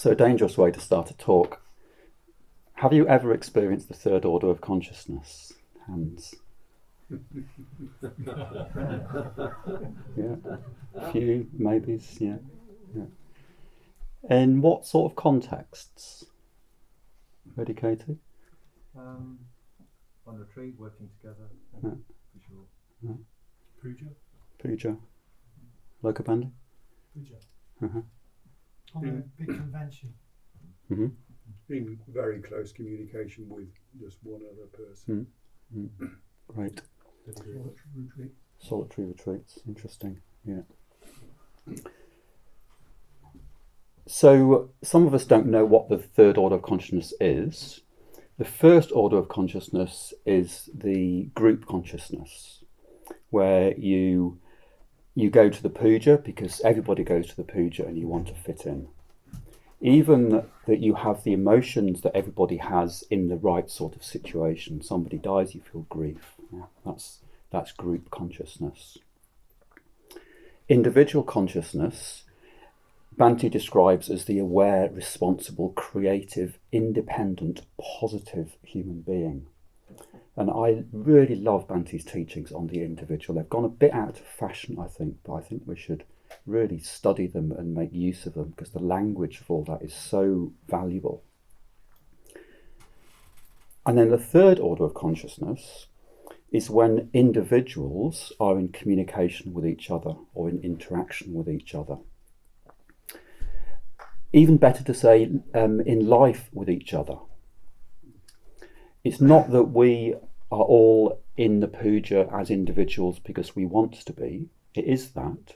So a dangerous way to start a talk. Have you ever experienced the third order of consciousness? Hands. Yeah. A few maybes, yeah. In what sort of contexts? Ready, Katie? On retreat, working together, Yeah. for sure. Yeah. Puja. Lokabandhu? Puja. Uh-huh. On a big convention. Mm-hmm. In very close communication with just one other person. Mm-hmm. Great. Retreat. Solitary retreats, interesting, yeah. So some of us don't know what the third order of consciousness is. The first order of consciousness is the group consciousness, where you go to the puja because everybody goes to the puja and you want to fit in. Even that you have the emotions that everybody has in the right sort of situation. Somebody dies, you feel grief. Yeah, that's group consciousness. Individual consciousness, Bhante describes as the aware, responsible, creative, independent, positive human being. And I really love Bhante's teachings on the individual. They've gone a bit out of fashion, I think, but I think we should really study them and make use of them because the language of all that is so valuable. And then the third order of consciousness is when individuals are in communication with each other or in interaction with each other. Even better to say, in life with each other. It's not that we are all in the puja as individuals because we want to be. It is that.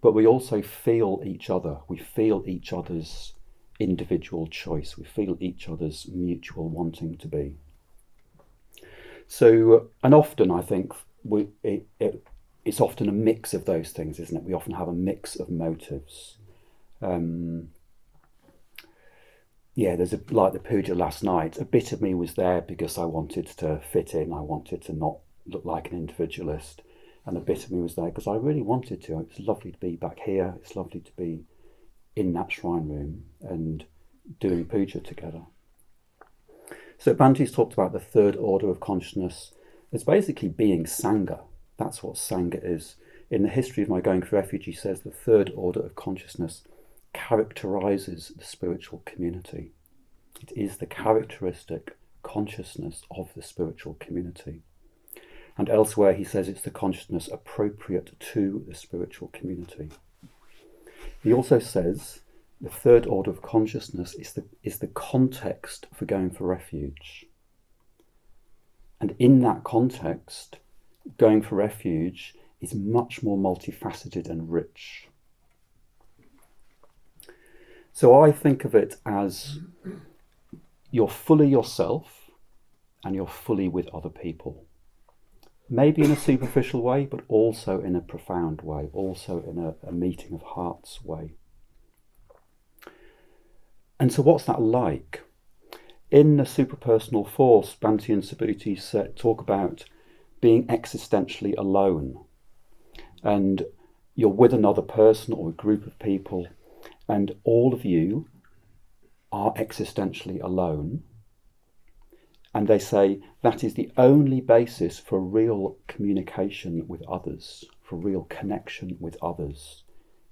But we also feel each other. We feel each other's individual choice. We feel each other's mutual wanting to be. So, and often I think it's often a mix of those things, isn't it? We often have a mix of motives. There's like the puja last night. A bit of me was there because I wanted to fit in. I wanted to not look like an individualist. And a bit of me was there because I really wanted to. It's lovely to be back here. It's lovely to be in that shrine room and doing puja together. So Bhante's talked about the third order of consciousness as basically being Sangha. That's what Sangha is. In the history of my going for refuge, he says the third order of consciousness characterizes the spiritual community. It is the characteristic consciousness of the spiritual community. And elsewhere he says it's the consciousness appropriate to the spiritual community. He also says the third order of consciousness is the context for going for refuge. And in that context, going for refuge is much more multifaceted and rich. So I think of it as you're fully yourself and you're fully with other people. Maybe in a superficial way, but also in a profound way, also in a meeting of hearts way. And so what's that like? In the superpersonal force, Bhante and Subhuti talk about being existentially alone. And you're with another person or a group of people, and all of you are existentially alone. And they say that is the only basis for real communication with others, for real connection with others,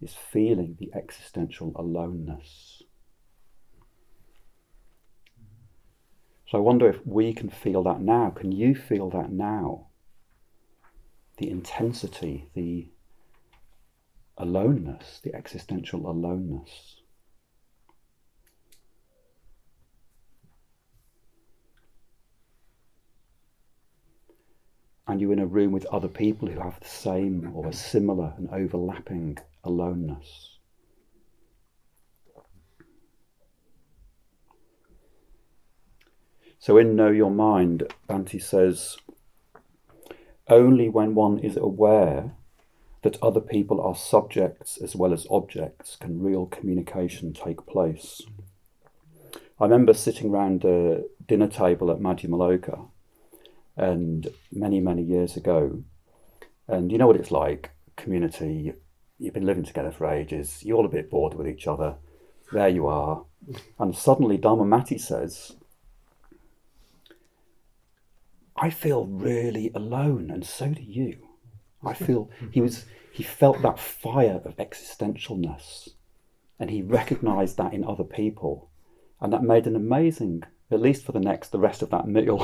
is feeling the existential aloneness. So I wonder if we can feel that now. Can you feel that now? The intensity, the aloneness, the existential aloneness. And you're in a room with other people who have the same or a similar and overlapping aloneness. So in Know Your Mind, Bhante says, only when one is aware that other people are subjects as well as objects can real communication take place. I remember sitting around a dinner table at Madhyamaloka, and many years ago, and you know what it's like, community, you've been living together for ages, you're all a bit bored with each other, There you are. And suddenly Dharmamati says, I feel really alone, and so do you. I feel he felt that fire of existentialness, and he recognized that in other people, and that made an amazing, at least for the rest of that meal.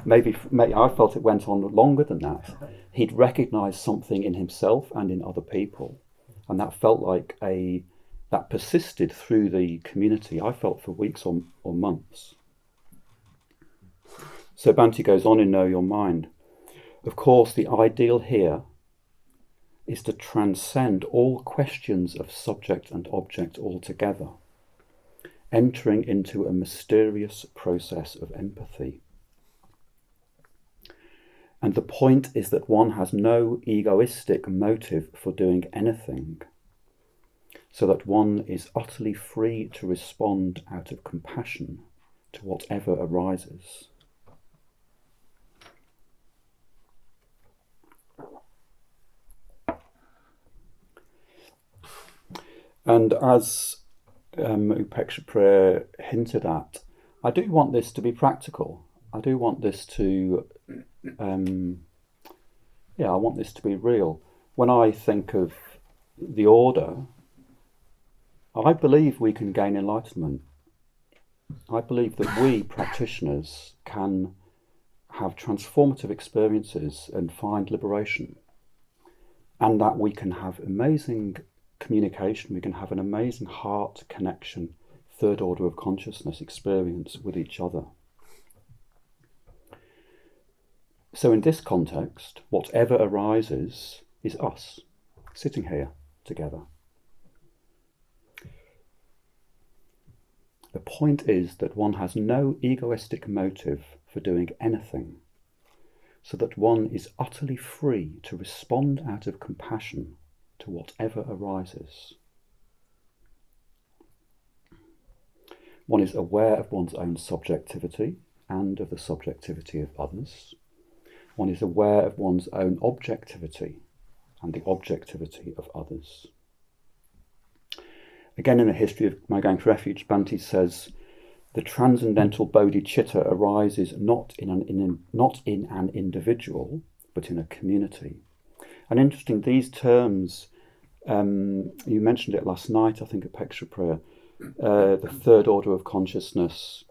maybe I felt it went on longer than that. He'd recognized something in himself and in other people, and that felt like that persisted through the community. I felt for weeks or months. So Bhante goes on in Know Your Mind. Of course, the ideal here is to transcend all questions of subject and object altogether, entering into a mysterious process of empathy. And the point is that one has no egoistic motive for doing anything, so that one is utterly free to respond out of compassion to whatever arises. And as Upeksha Prayer hinted at, I do want this to be practical. I do want this to, I want this to be real. When I think of the order, I believe we can gain enlightenment. I believe that we practitioners can have transformative experiences and find liberation, and that we can have amazing communication, we can have an amazing heart connection, third order of consciousness experience with each other. So in this context, whatever arises is us, sitting here together. The point is that one has no egoistic motive for doing anything, so that one is utterly free to respond out of compassion to whatever arises. One is aware of one's own subjectivity and of the subjectivity of others. One is aware of one's own objectivity and the objectivity of others. Again, in the history of My Going for Refuge, Bhante says, the transcendental bodhicitta arises not in an individual, but in a community. And interesting, these terms, you mentioned it last night, I think, at Upeksha Prayer, the third order of consciousness,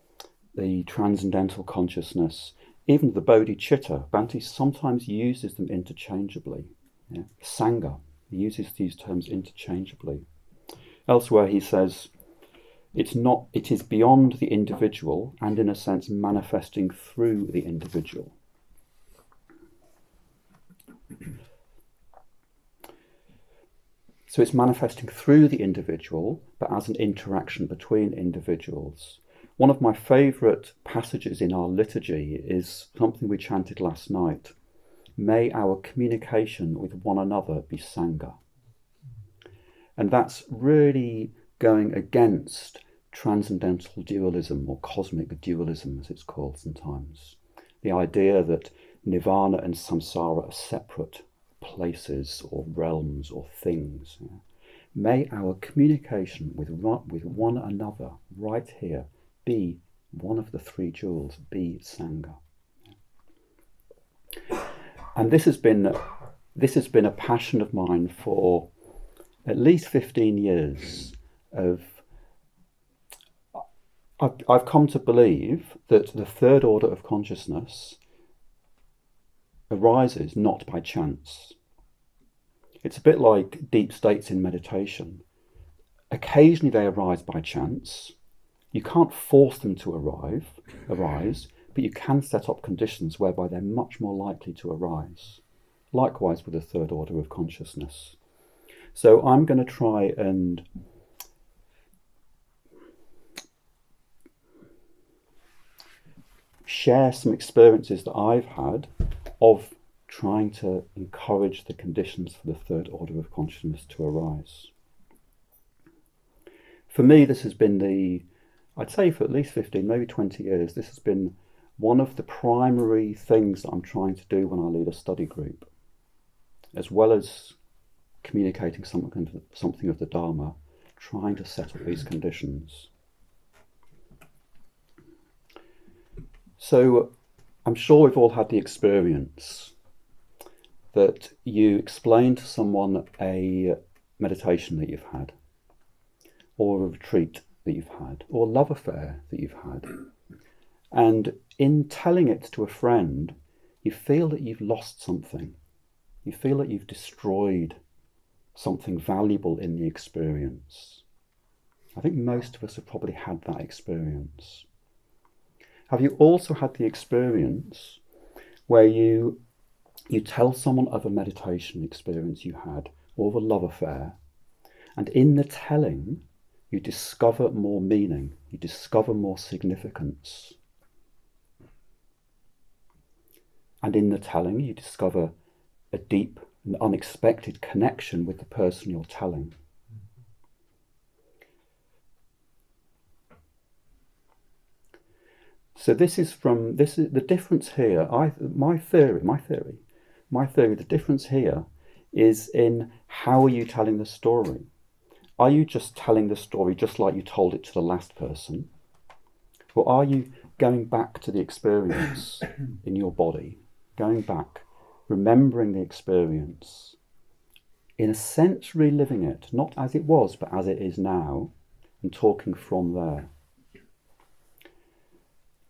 the transcendental consciousness, even the bodhicitta. Bhante sometimes uses them interchangeably. Yeah. Sangha, he uses these terms interchangeably. Elsewhere he says, it is beyond the individual and in a sense manifesting through the individual. So it's manifesting through the individual, but as an interaction between individuals. One of my favourite passages in our liturgy is something we chanted last night. May our communication with one another be Sangha. And that's really going against transcendental dualism, or cosmic dualism as it's called sometimes. The idea that nirvana and samsara are separate places or realms or things. May our communication with one another right here be one of the three jewels, be Sangha. And this has been a passion of mine for at least 15 years. I've come to believe that the third order of consciousness arises not by chance. It's a bit like deep states in meditation. Occasionally they arise by chance. You can't force them to arise, but you can set up conditions whereby they're much more likely to arise. Likewise with the third order of consciousness. So I'm going to try and share some experiences that I've had of trying to encourage the conditions for the third order of consciousness to arise. For me, this has been I'd say for at least 15, maybe 20 years, this has been one of the primary things that I'm trying to do when I lead a study group. As well as communicating something of the Dharma, trying to set up these conditions. So I'm sure we've all had the experience that you explain to someone a meditation that you've had, or a retreat that you've had, or a love affair that you've had. And in telling it to a friend, you feel that you've lost something. You feel that you've destroyed something valuable in the experience. I think most of us have probably had that experience. Have you also had the experience where you tell someone of a meditation experience you had, or of a love affair, and in the telling, you discover more meaning, you discover more significance. And in the telling, you discover a deep and unexpected connection with the person you're telling. So this is the difference here. My theory, the difference here is in how are you telling the story? Are you just telling the story just like you told it to the last person? Or are you going back to the experience in your body, going back, remembering the experience, in a sense reliving it, not as it was, but as it is now, and talking from there?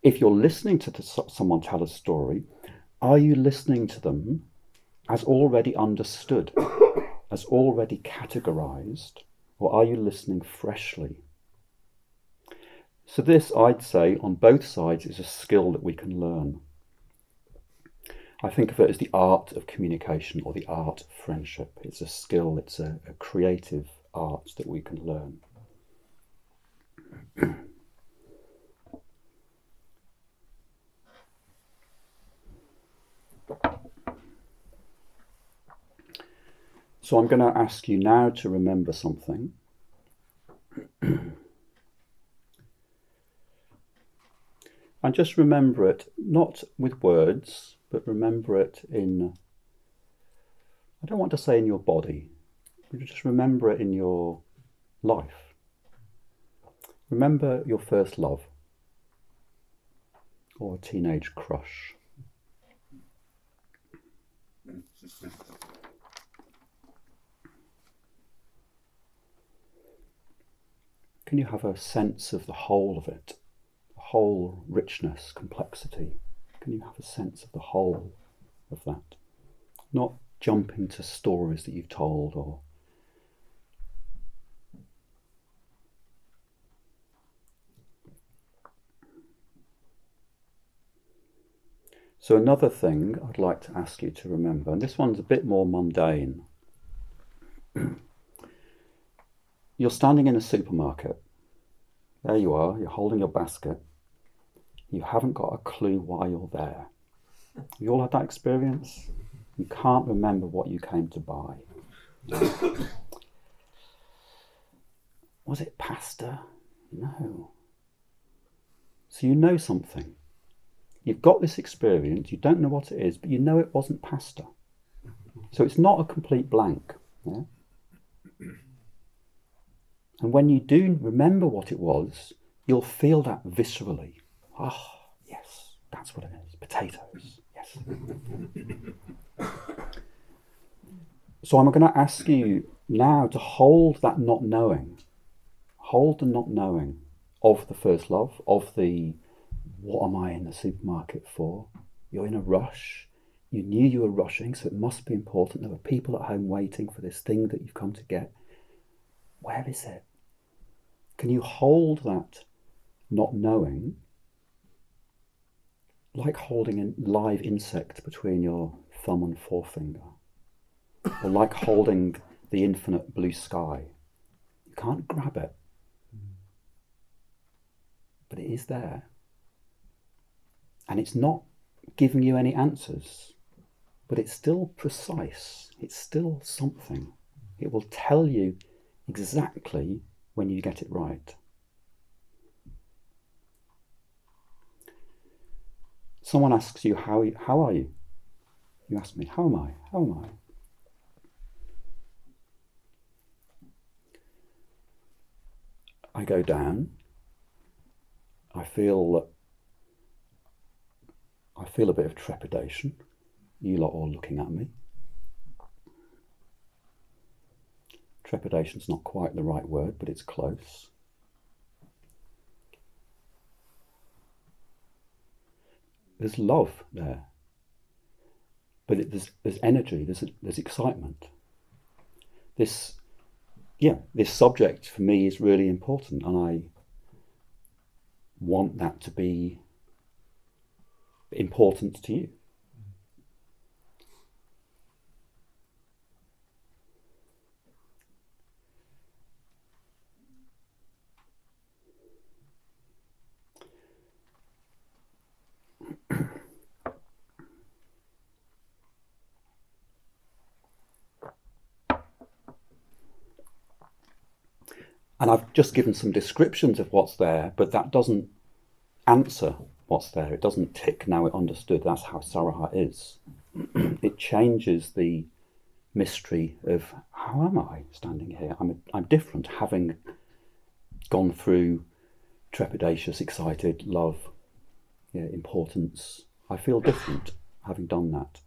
If you're listening to someone tell a story, are you listening to them as already understood, as already categorized, or are you listening freshly? So this, I'd say, on both sides is a skill that we can learn. I think of it as the art of communication, or the art of friendship. It's a skill, it's a creative art that we can learn. So I'm going to ask you now to remember something. And just remember it, not with words, but remember it in, I don't want to say in your body, but just remember it in your life. Remember your first love, or a teenage crush. Can you have a sense of the whole of it? The whole richness, complexity. Can you have a sense of the whole of that? Not jumping to stories that you've told, or so another thing I'd like to ask you to remember, and this one's a bit more mundane. You're standing in a supermarket. There you are, you're holding your basket. You haven't got a clue why you're there. You all had that experience? You can't remember what you came to buy. Was it pasta? No. So you know something. You've got this experience, you don't know what it is, but you know it wasn't pasta. So it's not a complete blank. Yeah? And when you do remember what it was, you'll feel that viscerally. Oh, yes, that's what it is. Potatoes, yes. So I'm going to ask you now to hold that not knowing. Hold the not knowing of the first love, of the what am I in the supermarket for? You're in a rush. You knew you were rushing, so it must be important. There were people at home waiting for this thing that you've come to get. Where is it? Can you hold that not knowing, like holding a live insect between your thumb and forefinger, or like holding the infinite blue sky? You can't grab it, but it is there. And it's not giving you any answers, but it's still precise. It's still something. It will tell you exactly when you get it right. Someone asks you, how are you? You ask me, how am I? How am I? I go down. I feel a bit of trepidation. You lot all looking at me. Trepidation's not quite the right word, but it's close. There's love there, but there's energy. There's excitement. This subject for me is really important, and I want that to be important to you. And I've just given some descriptions of what's there, but that doesn't answer what's there. It doesn't tick, now it understood. That's how Saraha is. It changes the mystery of, how am I standing here? I'm different, having gone through trepidatious, excited, love, importance. I feel different having done that.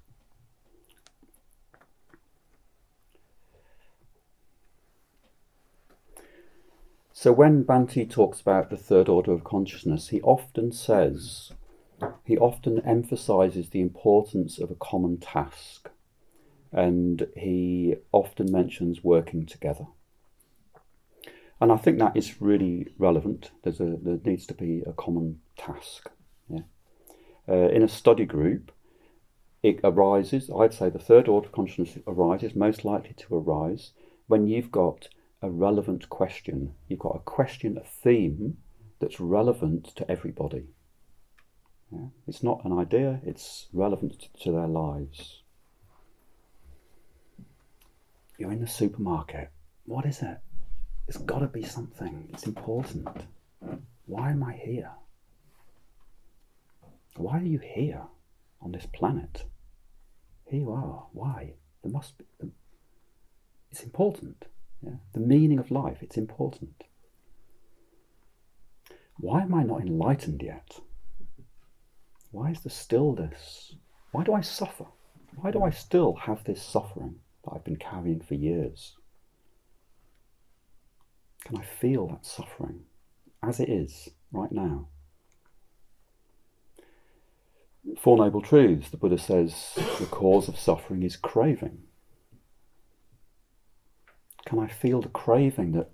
So when Bhante talks about the third order of consciousness, he often emphasises the importance of a common task, and he often mentions working together. And I think that is really relevant. There needs to be a common task. Yeah. In a study group, it arises, I'd say the third order of consciousness arises, most likely to arise, when you've got a relevant question. You've got a question, a theme that's relevant to everybody. Yeah? It's not an idea, it's relevant to their lives. You're in the supermarket. What is it? It's got to be something. It's important. Why am I here? Why are you here on this planet? Here you are. Why? There must be. It's important. Yeah? The meaning of life, it's important. Why am I not enlightened yet? Why is there still this? Why do I suffer? Why do I still have this suffering that I've been carrying for years? Can I feel that suffering as it is right now? Four Noble Truths, the Buddha says the cause of suffering is craving. Can I feel the craving that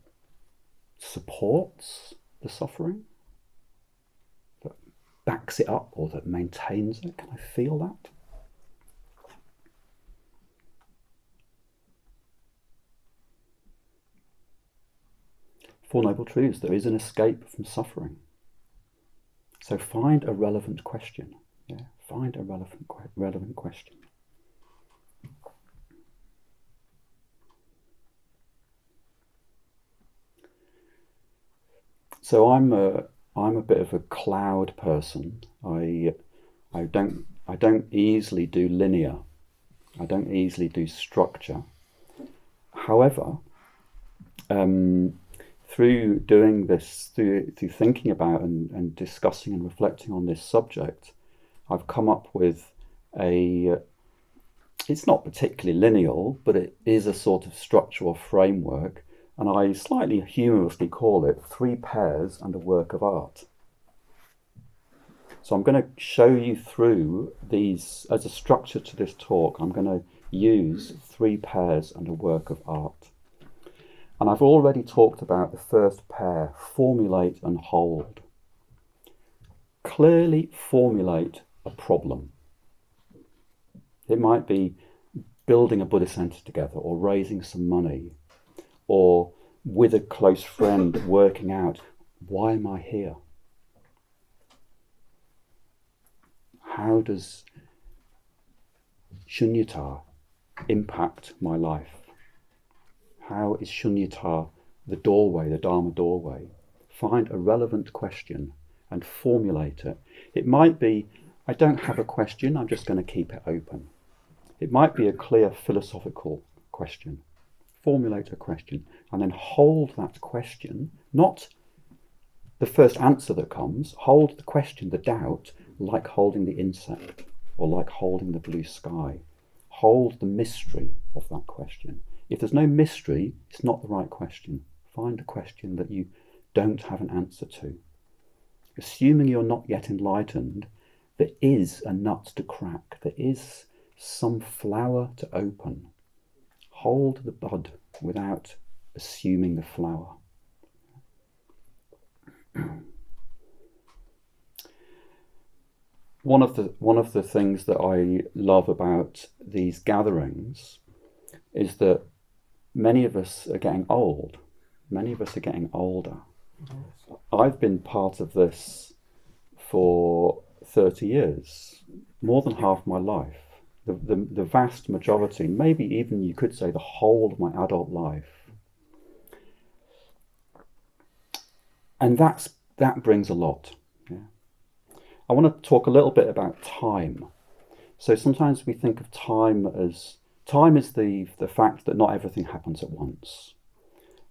supports the suffering? That backs it up or that maintains it? Can I feel that? Four Noble Truths, there is an escape from suffering. So find a relevant question. Yeah? Find a relevant question. So I'm a bit of a cloud person. I don't easily do linear. I don't easily do structure. However, through doing this, through thinking about and discussing and reflecting on this subject, I've come up with it's not particularly lineal, but it is a sort of structural framework, and I slightly humorously call it 3 pairs and a work of art. So I'm going to show you through these, as a structure to this talk, I'm going to use 3 pairs and a work of art. And I've already talked about the first pair, formulate and hold. Clearly formulate a problem. It might be building a Buddha center together, or raising some money, or with a close friend working out, why am I here? How does Shunyata impact my life? How is Shunyata the doorway, the Dharma doorway? Find a relevant question and formulate it. It might be, I don't have a question, I'm just going to keep it open. It might be a clear philosophical question. Formulate a question and then hold that question, not the first answer that comes, hold the question, the doubt, like holding the insect or like holding the blue sky. Hold the mystery of that question. If there's no mystery, it's not the right question. Find a question that you don't have an answer to. Assuming you're not yet enlightened, there is a nut to crack. There is some flower to open. Hold the bud without assuming the flower. One of the things that I love about these gatherings is that many of us are getting old. Many of us are getting older. I've been part of this for 30 years, more than half my life. The vast majority, maybe even you could say the whole of my adult life. And that brings a lot. Yeah. I want to talk a little bit about time. So sometimes we think of time is the fact that not everything happens at once.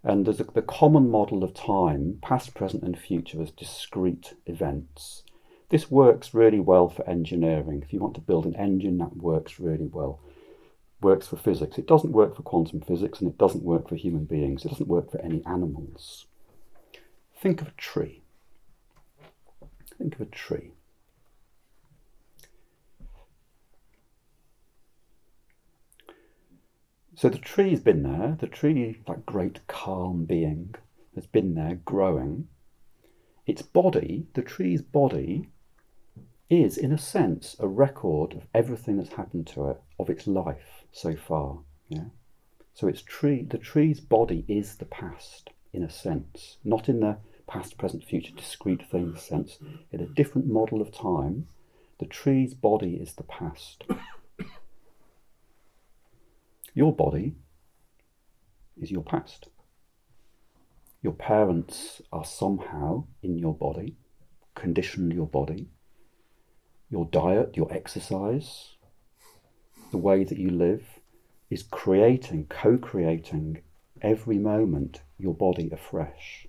And there's the common model of time, past, present and future, as discrete events. This works really well for engineering. If you want to build an engine, that works really well. Works for physics. It doesn't work for quantum physics, and it doesn't work for human beings. It doesn't work for any animals. Think of a tree. Think of a tree. So the tree's been there. The tree, that great calm being, has been there growing. Its body, the tree's body, is in a sense a record of everything that's happened to it, of its life so far. Yeah. So the tree's body is the past in a sense, not in the past, present, future, discrete things sense. In a different model of time, the tree's body is the past. Your body is your past. Your parents are somehow in your body, conditioned your body. Your diet, your exercise, the way that you live is co-creating every moment your body afresh.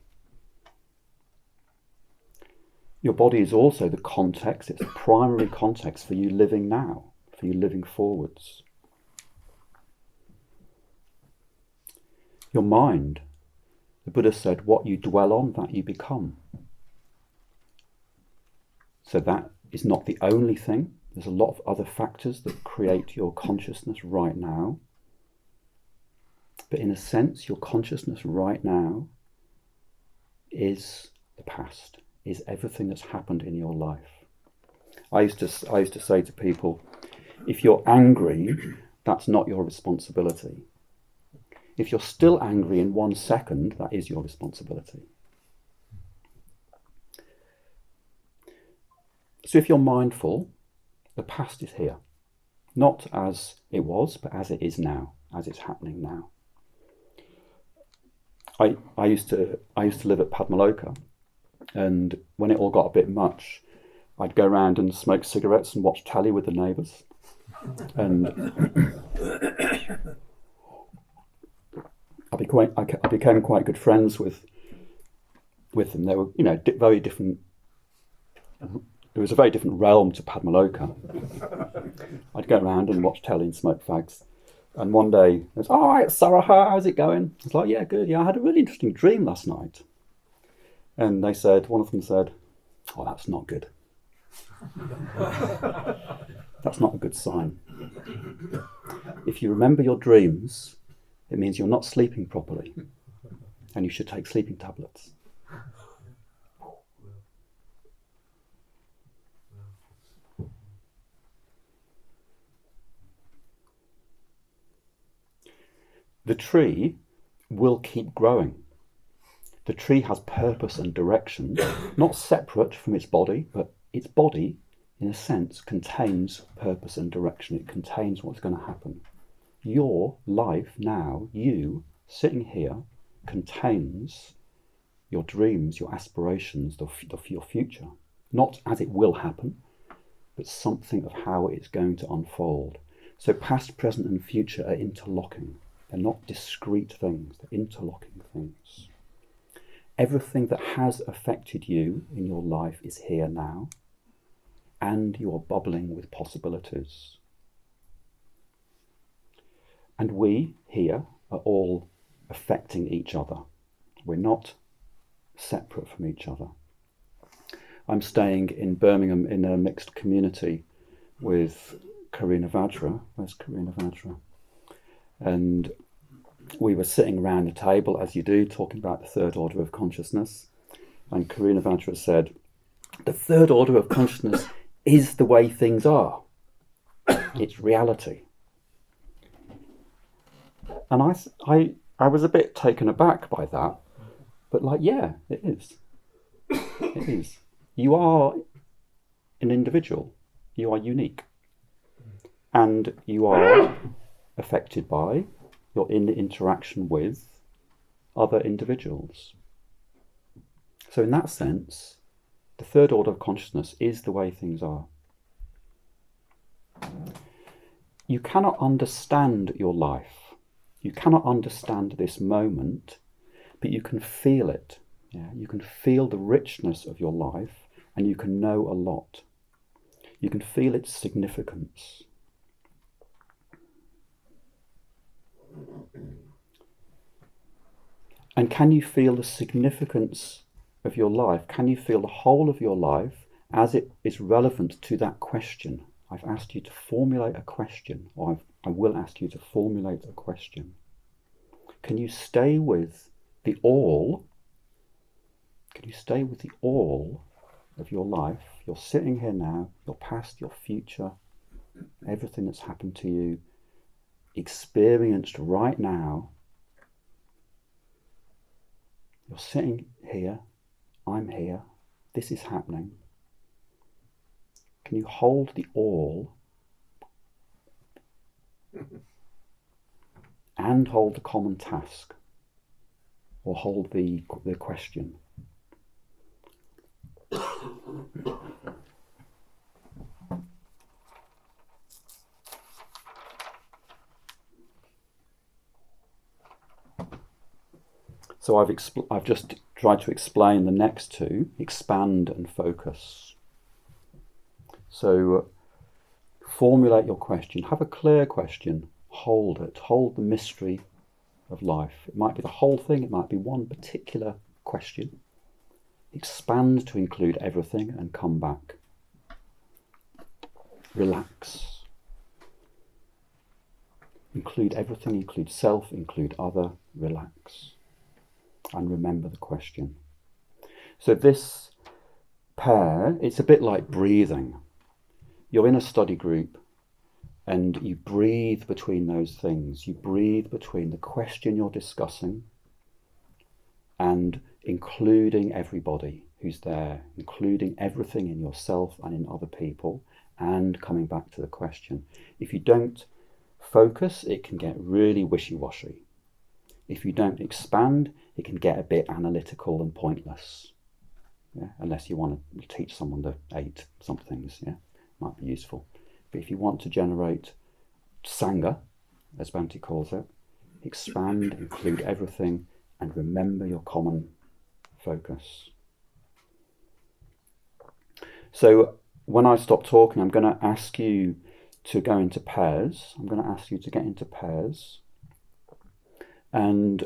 Your body is also the context, it's the primary context for you living now, for you living forwards. Your mind, the Buddha said, what you dwell on, that you become. So that is not the only thing. There's a lot of other factors that create your consciousness right now. But in a sense, your consciousness right now is the past, is everything that's happened in your life. I used to say to people, if you're angry, that's not your responsibility. If you're still angry in 1 second, that is your responsibility. So if you're mindful, the past is here. Not as it was, but as it is now, as it's happening now. I used to live at Padmaloka, and when it all got a bit much, I'd go around and smoke cigarettes and watch telly with the neighbours. And I became quite good friends with them. They were, very different. It was a very different realm to Padmaloka. I'd go around and watch telly and smoke fags. And one day, it was, all right, Saraha, how's it going? I was like, yeah, good. Yeah, I had a really interesting dream last night. And one of them said, oh, that's not good. That's not a good sign. If you remember your dreams, it means you're not sleeping properly. And you should take sleeping tablets. The tree will keep growing. The tree has purpose and direction, not separate from its body, but its body, in a sense, contains purpose and direction. It contains what's going to happen. Your life now, you sitting here, contains your dreams, your aspirations, your future. Not as it will happen, but something of how it's going to unfold. So past, present and future are interlocking. They're not discrete things, they're interlocking things. Everything that has affected you in your life is here now, and you are bubbling with possibilities. And we here are all affecting each other. We're not separate from each other. I'm staying in Birmingham in a mixed community with Karina Vajra. Where's Karina Vajra? And we were sitting around the table, as you do, talking about the third order of consciousness. And Karina Vajra said, the third order of consciousness is the way things are. It's reality. And I was a bit taken aback by that. But yeah, it is. It is. You are an individual. You are unique. And you are affected by, you're in interaction with other individuals. So in that sense, the third order of consciousness is the way things are. You cannot understand your life. You cannot understand this moment, but you can feel it. Yeah? You can feel the richness of your life, and you can know a lot. You can feel its significance. And can you feel the significance of your life? Can you feel the whole of your life as it is relevant to that question? I've asked you to formulate a question, or I will ask you to formulate a question. Can you stay with the all? Can you stay with the all of your life? You're sitting here now, your past, your future, everything that's happened to you, experienced right now. You're sitting here, I'm here, this is happening. Can you hold the all and hold the common task, or hold the question? So I've just tried to explain the next two, expand and focus. So formulate your question, have a clear question, hold it, hold the mystery of life. It might be the whole thing, it might be one particular question. Expand to include everything and come back. Relax. Include everything, include self, include other, relax. And remember the question. So this pair, it's a bit like breathing. You're in a study group and you breathe between those things. You breathe between the question you're discussing and including everybody who's there, including everything in yourself and in other people, and coming back to the question. If you don't focus, it can get really wishy-washy. If you don't expand, it can get a bit analytical and pointless. Yeah? Unless you want to teach someone the 8 somethings, yeah, might be useful. But if you want to generate Sangha, as Bhante calls it, expand, include everything, and remember your common focus. So when I stop talking, I'm going to ask you to go into pairs. I'm going to ask you to get into pairs. And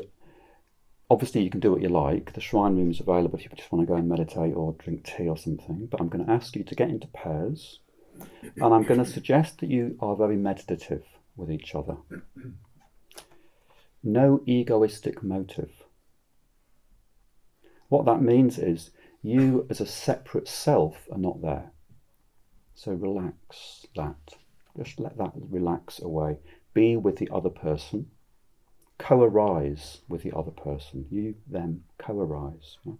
obviously you can do what you like. The shrine room is available if you just want to go and meditate or drink tea or something. But I'm going to ask you to get into pairs. And I'm going to suggest that you are very meditative with each other. No egoistic motive. What that means is you as a separate self are not there. So relax that. Just let that relax away. Be with the other person. Co-arise with the other person. You, them, co-arise. Yeah?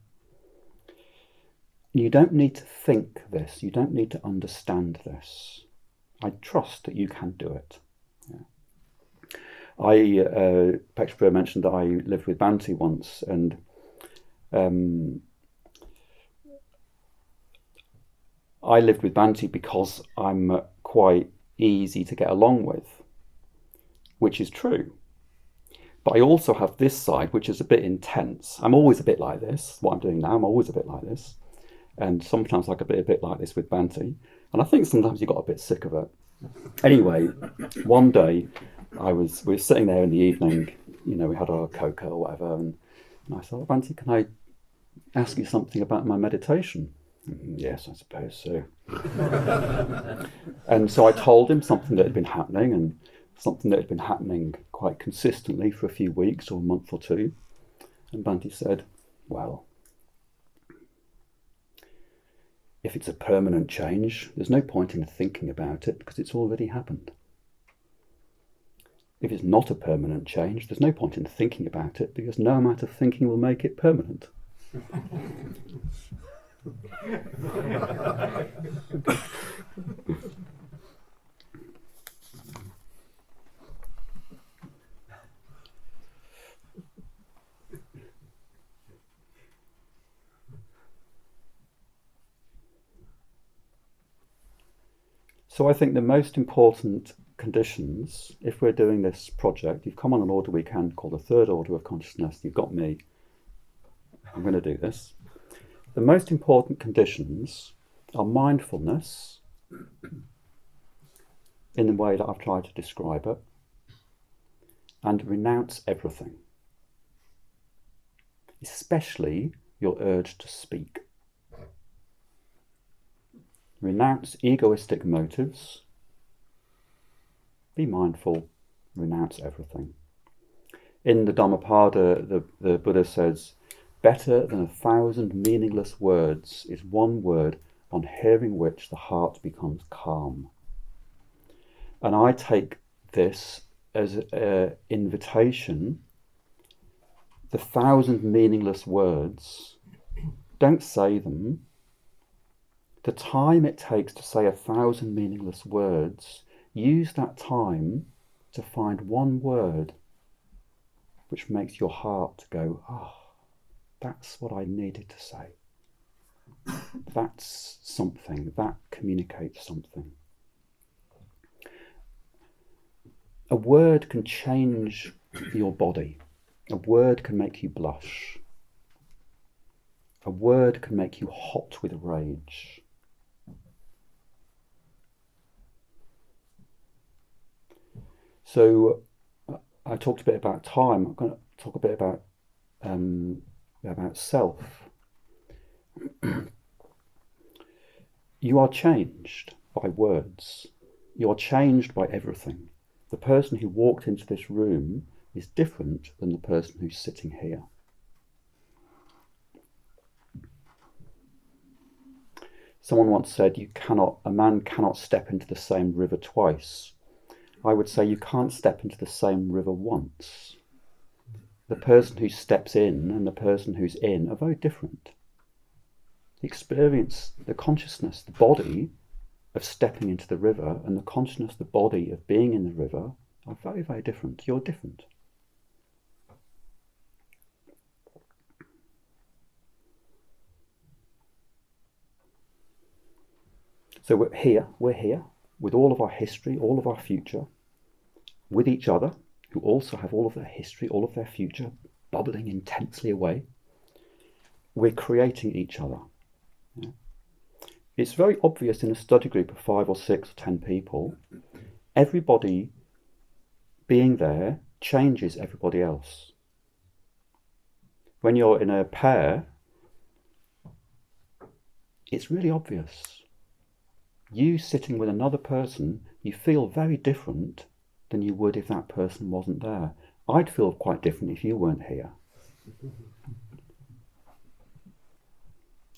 You don't need to think this. You don't need to understand this. I trust that you can do it. Yeah. Pexborough mentioned that I lived with Bhante once, and I lived with Bhante because I'm quite easy to get along with, which is true. But I also have this side, which is a bit intense. I'm always a bit like this. What I'm doing now, I'm always a bit like this. And sometimes I could be a bit like this with Bhante. And I think sometimes you got a bit sick of it. Anyway, one day we were sitting there in the evening, we had our cocoa or whatever, and I said, Bhante, can I ask you something about my meditation? Yes, I suppose so. And so I told him something that had been happening, and something that had been happening quite consistently for a few weeks or a month or two. And Bhante said, well, if it's a permanent change, there's no point in thinking about it because it's already happened. If it's not a permanent change, there's no point in thinking about it because no amount of thinking will make it permanent. So I think the most important conditions, if we're doing this project, you've come on an order weekend called the Third Order of Consciousness, you've got me, I'm going to do this. The most important conditions are mindfulness, in the way that I've tried to describe it, and renounce everything, especially your urge to speak. Renounce egoistic motives, be mindful, renounce everything. In the Dhammapada, the Buddha says, better than 1,000 meaningless words is one word on hearing which the heart becomes calm. And I take this as an invitation. The 1,000 meaningless words, don't say them. The time it takes to say 1,000 meaningless words, use that time to find one word which makes your heart go, oh, that's what I needed to say. That's something, that communicates something. A word can change your body. A word can make you blush. A word can make you hot with rage. So I talked a bit about time. I'm going to talk a bit about self. You are changed by words. You are changed by everything. The person who walked into this room is different than the person who's sitting here. Someone once said, a man cannot step into the same river twice. I would say you can't step into the same river once. The person who steps in and the person who's in are very different. The experience, the consciousness, the body of stepping into the river and the consciousness, the body of being in the river are very, very different. You're different. So we're here with all of our history, all of our future, with each other, who also have all of their history, all of their future, bubbling intensely away. We're creating each other. Yeah. It's very obvious in a study group of 5 or 6 or 10 people, everybody being there changes everybody else. When you're in a pair, it's really obvious. You sitting with another person, you feel very different than you would if that person wasn't there. I'd feel quite different if you weren't here.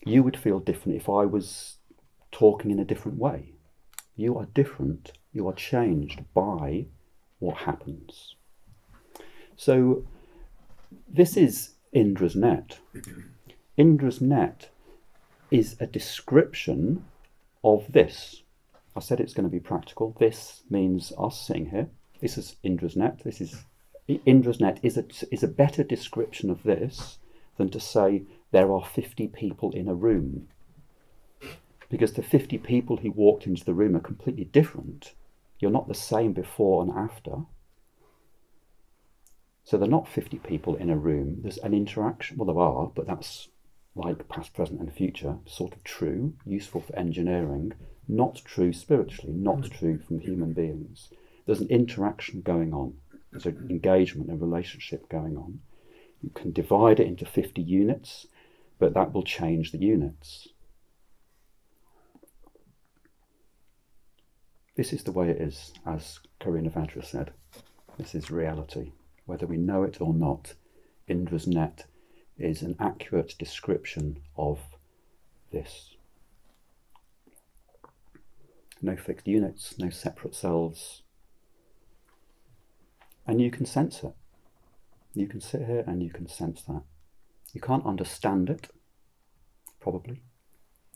You would feel different if I was talking in a different way. You are different. You are changed by what happens. So this is Indra's net. Indra's net is a description of this. I said it's going to be practical. This means us sitting here. This is Indra's net. Indra's net is a better description of this than to say there are 50 people in a room. Because the 50 people who walked into the room are completely different. You're not the same before and after. So there are not 50 people in a room. There's an interaction. Well, there are, but that's like past, present and future, sort of true, useful for engineering, not true spiritually, not true from human beings. There's an interaction going on. There's an engagement, a relationship going on. You can divide it into 50 units, but that will change the units. This is the way it is, as Karina Vajra said. This is reality. Whether we know it or not, Indra's net is an accurate description of this. No fixed units, no separate selves. And you can sense it. You can sit here and you can sense that. You can't understand it, probably,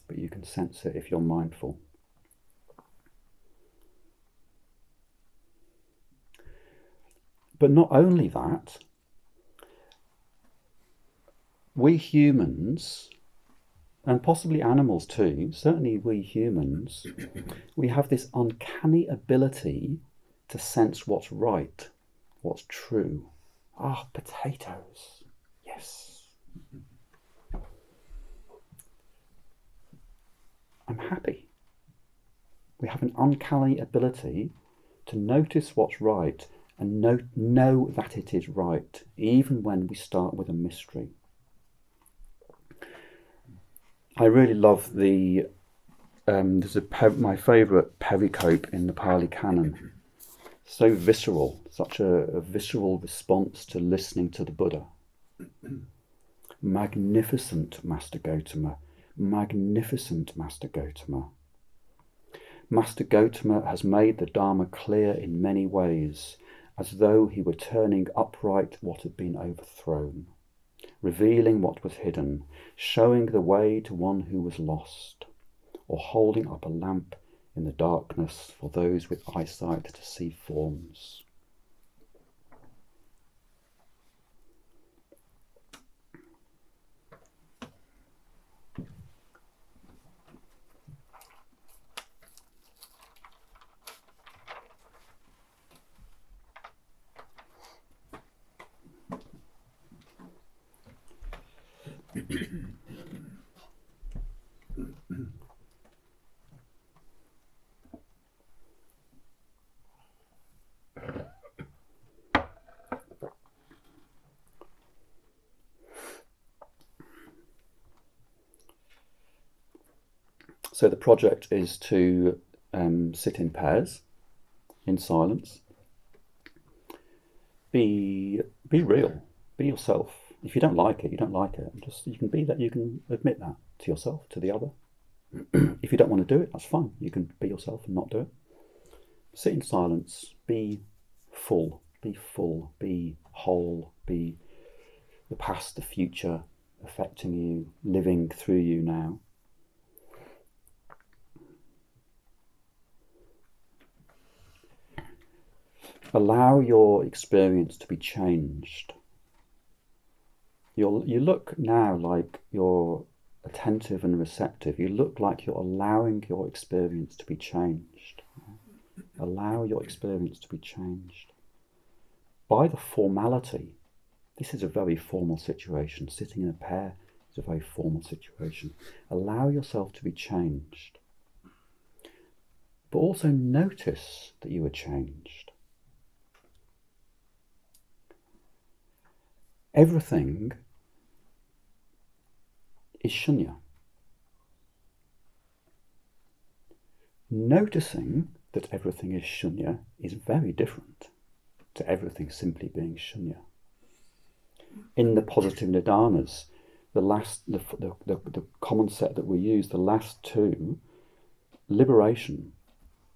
but you can sense it if you're mindful. But not only that, we humans, and possibly animals too, certainly we humans, we have this uncanny ability to sense what's right, what's true. Ah, potatoes. Yes. I'm happy. We have an uncanny ability to notice what's right and know that it is right, even when we start with a mystery. I really love the, there's my favourite pericope in the Pali Canon. So visceral, such a visceral response to listening to the Buddha. Magnificent Master Gautama, magnificent Master Gautama. Master Gautama has made the Dharma clear in many ways, as though he were turning upright what had been overthrown, revealing what was hidden, showing the way to one who was lost, or holding up a lamp in the darkness for those with eyesight to see forms. So the project is to sit in pairs, in silence. Be real. Be yourself. If you don't like it, you don't like it. You can be that. You can admit that to yourself, to the other. If you don't want to do it, that's fine. You can be yourself and not do it. Sit in silence. Be full. Be full. Be whole. Be the past, the future, affecting you, living through you now. Allow your experience to be changed. You look now like you're attentive and receptive. You look like you're allowing your experience to be changed. Allow your experience to be changed. By the formality, this is a very formal situation. Sitting in a pair is a very formal situation. Allow yourself to be changed. But also notice that you are changed. Everything is shunya. Noticing that everything is shunya is very different to everything simply being shunya. In the positive nidanas, the common set that we use, the last two, liberation,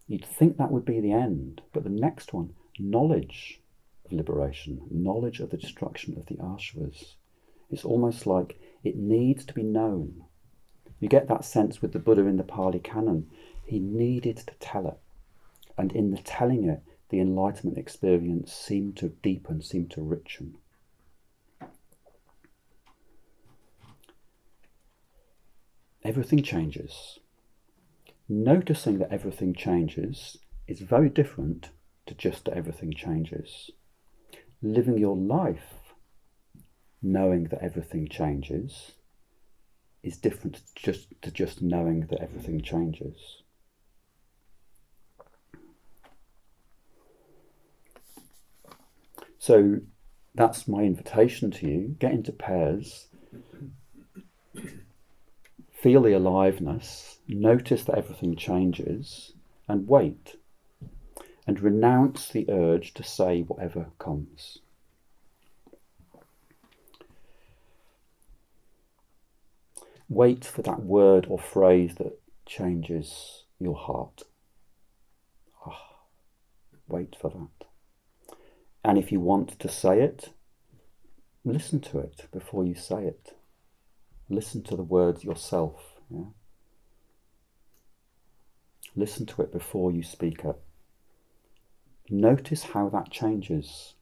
you'd think that would be the end, but the next one, knowledge of liberation, knowledge of the destruction of the ashras. It's almost like it needs to be known. You get that sense with the Buddha in the Pali Canon. He needed to tell it. And in the telling it, the enlightenment experience seemed to deepen, seemed to richen. Everything changes. Noticing that everything changes is very different to just that everything changes. living your life knowing that everything changes is different to just knowing that everything changes. So that's my invitation to you. Get into pairs, feel the aliveness, notice that everything changes, and wait. And renounce the urge to say whatever comes. Wait for that word or phrase that changes your heart. Wait for that. And if you want to say it, listen to it before you say it. Listen to the words yourself. Yeah? Listen to it before you speak it. Notice how that changes.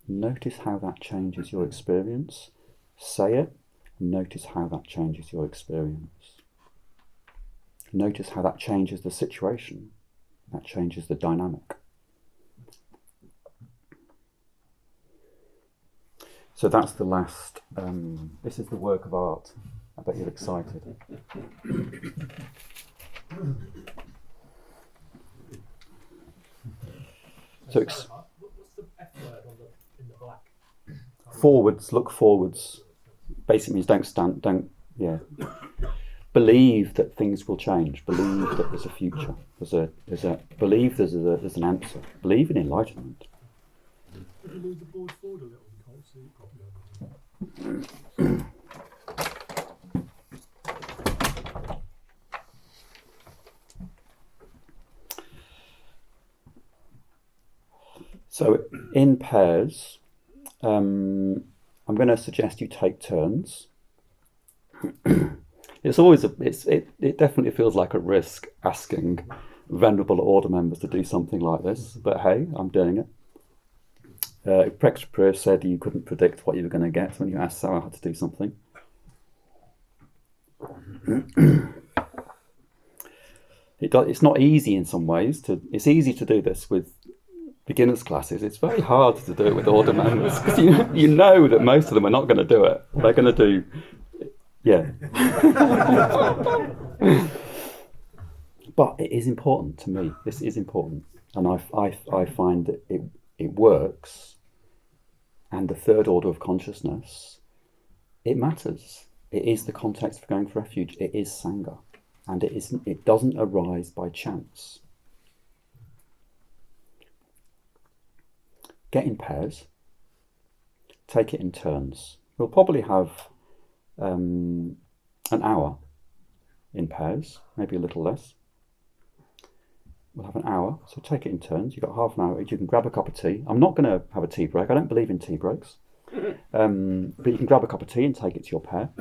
Notice how that changes your experience. Say it. Notice how that changes your experience. Notice how that changes the situation. That changes the dynamic. So that's the last. This is the work of art. I bet you're excited. So what's the F word in the black? Forwards, look forwards. Basically means believe that things will change. Believe that there's a future. Believe there's an answer. Believe in enlightenment. Could you move the board forward a little? We can't see it properly. So in pairs, I'm going to suggest you take turns. It definitely feels like a risk asking venerable order members to do something like this, but hey, I'm doing it. Prextra said you couldn't predict what you were going to get when you asked Saraha to do something. It's not easy in some ways. It's easy to do this with beginners classes. It's very hard to do it with order members because you know that most of them are not going to do it. They're going to do, yeah. But it is important to me. This is important, and I find that it works. And the third order of consciousness, it matters. It is the context for going for refuge. It is Sangha, and it doesn't arise by chance. Get in pairs. Take it in turns. We'll probably have an hour in pairs, maybe a little less. We'll have an hour, so take it in turns. You've got half an hour each. You can grab a cup of tea. I'm not going to have a tea break. I don't believe in tea breaks. But you can grab a cup of tea and take it to your pair.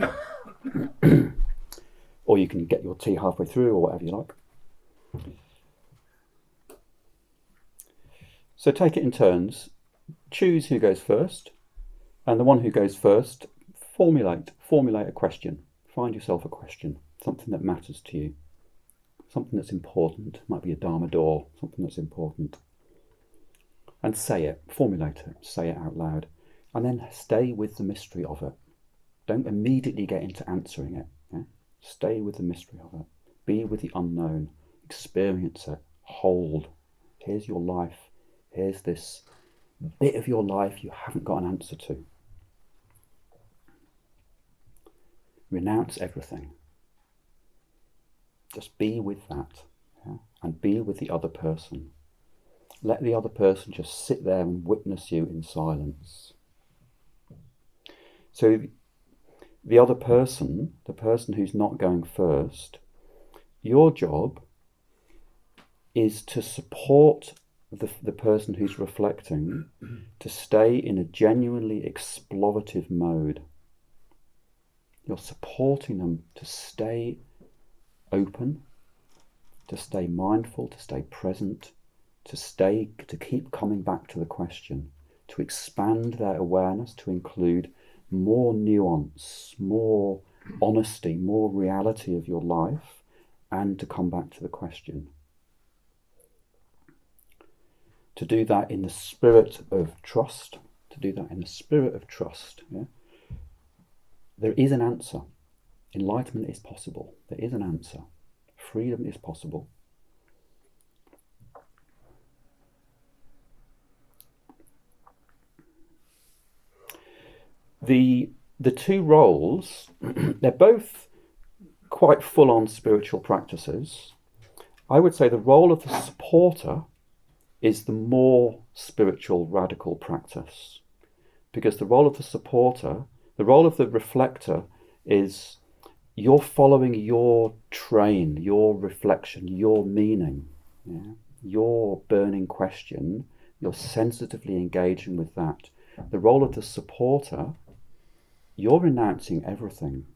Or you can get your tea halfway through or whatever you like. So take it in turns. Choose who goes first. And the one who goes first, formulate a question. Find yourself a question, something that matters to you. Something that's important. It might be a Dharma door, something that's important. And say it, formulate it, say it out loud. And then stay with the mystery of it. Don't immediately get into answering it. Yeah? Stay with the mystery of it. Be with the unknown. Experience it. Hold. Here's your life. Here's this bit of your life you haven't got an answer to. Renounce everything. Just be with that, yeah? And be with the other person. Let the other person just sit there and witness you in silence. So the other person, the person who's not going first, your job is to support the person who's reflecting to stay in a genuinely explorative mode. You're supporting them to stay open, to stay mindful, to stay present, to keep coming back to the question, to expand their awareness to include more nuance, more honesty, more reality of your life, and to come back to the question. to do that in the spirit of trust, yeah? There is an answer. Enlightenment is possible. There is an answer. Freedom is possible. The two roles, they're both quite full-on spiritual practices. I would say the role of the supporter is the more spiritual radical practice, because the role of the supporter, the role of the reflector is you're following your train, your reflection, your meaning, yeah? Your burning question, you're sensitively engaging with that. The role of the supporter, you're renouncing everything.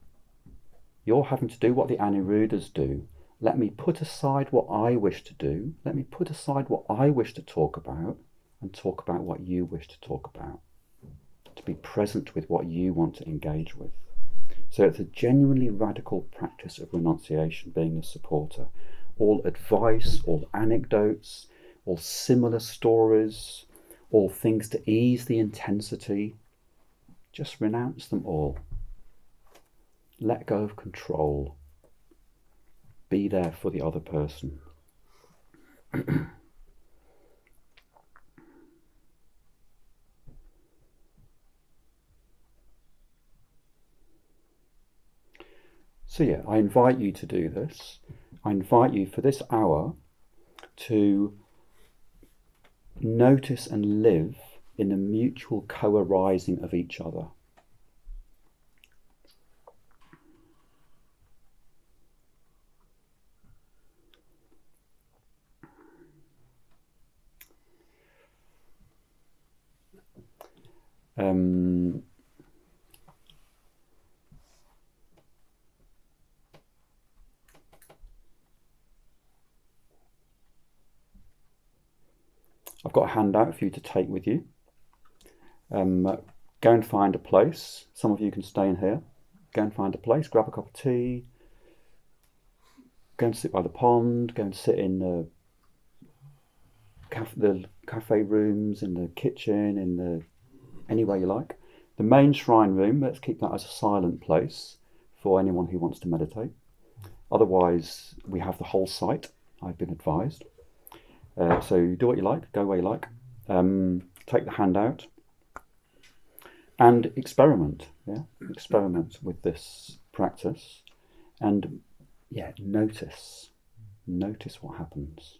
You're having to do what the Aniruddhas do. Let me put aside what I wish to do. Let me put aside what I wish to talk about and talk about what you wish to talk about. To be present with what you want to engage with. So it's a genuinely radical practice of renunciation, being a supporter. All advice, all anecdotes, all similar stories, all things to ease the intensity, just renounce them all. Let go of control. Be there for the other person. So yeah, I invite you to do this. I invite you for this hour to notice and live in the mutual co-arising of each other. I've got a handout for you to take with you. Go and find a place. Some of you can stay in here. Go and find a place, grab a cup of tea, go and sit by the pond, go and sit in the cafe rooms, in the kitchen, anywhere you like. The main shrine room, let's keep that as a silent place for anyone who wants to meditate. Otherwise, we have the whole site, I've been advised. So do what you like, go where you like. Take the handout and experiment. Yeah, experiment with this practice, and yeah, notice what happens.